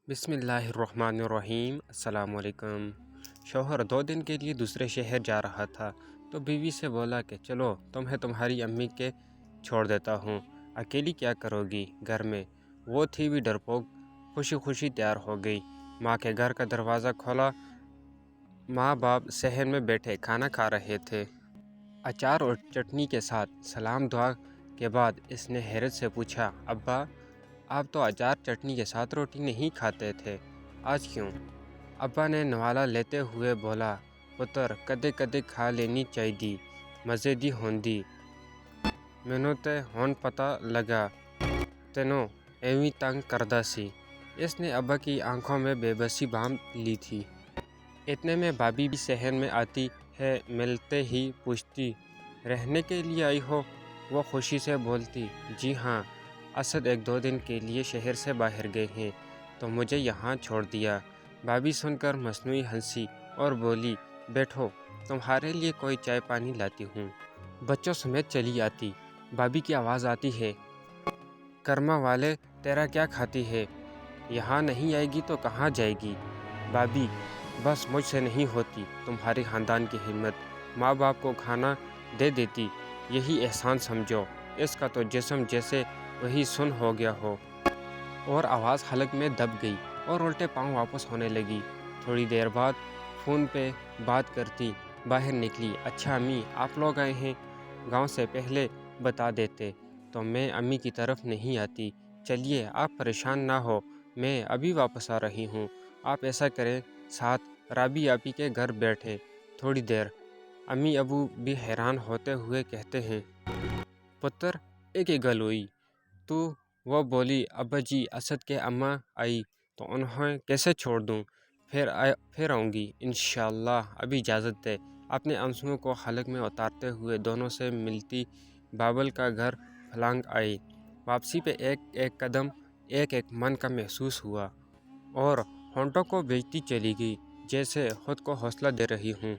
बिस्मिल्लाहिर्रहमानिर्रहीम। अस्सलाम वालेकुम। शौहर 2 दिन के लिए दूसरे शहर जा रहा था तो बीवी से बोला कि चलो तुम्हें तुम्हारी अम्मी के छोड़ देता हूँ, अकेली क्या करोगी घर में। वो थी भी डरपोक, खुशी खुशी तैयार हो गई। माँ के घर का दरवाज़ा खोला। माँ बाप सहन में बैठे खाना खा रहे थे, अचार और चटनी के साथ। सलाम दुआ के बाद इसने हैरत से पूछा, अब्बा आप तो अचार चटनी के साथ रोटी नहीं खाते थे, आज क्यों? अब्बा ने नवाला लेते हुए बोला, पुत्र कदे कदे खा लेनी चाहिए, मज़े दी होंदी। मैनू ते हुण पता लगा तेनों एवी तंग करदा सी। इसने अब्बा की आंखों में बेबसी बांध ली थी। इतने में भाभी भी सहन में आती है, मिलते ही पूछती, रहने के लिए आई हो? वो खुशी से बोलती, जी हाँ, असद 1-2 दिन के लिए शहर से बाहर गए हैं तो मुझे यहाँ छोड़ दिया। भाभी सुनकर मसनूई हंसी और बोली, बैठो तुम्हारे लिए कोई चाय पानी लाती हूँ। बच्चों समेत चली आती। भाभी की आवाज़ आती है, कर्मा वाले तेरा क्या खाती है, यहाँ नहीं आएगी तो कहाँ जाएगी? भाभी बस मुझसे नहीं होती तुम्हारे ख़ानदान की हिम्मत, माँ बाप को खाना दे देती, यही एहसान समझो। इसका तो जिस्म जैसे वही सुन हो गया हो। और आवाज़ हलक में दब गई और उल्टे पांव वापस होने लगी। थोड़ी देर बाद फ़ोन पे बात करती बाहर निकली, अच्छा अम्मी आप लोग आए हैं, गांव से पहले बता देते तो मैं अम्मी की तरफ नहीं आती। चलिए आप परेशान ना हो, मैं अभी वापस आ रही हूँ। आप ऐसा करें, साथ राबी आपी के घर बैठे थोड़ी देर। अम्मी अबू भी हैरान होते हुए कहते हैं, पुत्र एक गल हुई तो। वो बोली, अब्बा जी असद के अम्मा आई तो उन्हें कैसे छोड़ दूँ, फिर आऊँगी इंशाअल्लाह, अभी इजाज़त दे। अपने आंसुओं को हलक में उतारते हुए दोनों से मिलती बाबल का घर फलांग आई। वापसी पे एक एक कदम एक एक मन का महसूस हुआ और होंठों को बेचती चली गई, जैसे खुद को हौसला दे रही हूँ।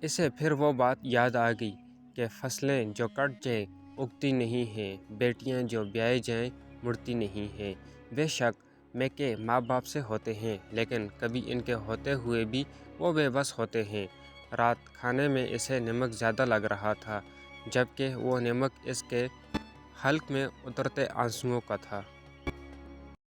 इसे फिर वो बात याद आ गई कि फसलें जो कट जाए उगती नहीं हैं, बेटियां जो ब्याई जाएं मुड़ती नहीं हैं। बेशक मैके माँ बाप से होते हैं, लेकिन कभी इनके होते हुए भी वो बेबस होते हैं। रात खाने में इसे नमक ज़्यादा लग रहा था, जबकि वो नमक इसके हल्क में उतरते आंसुओं का था।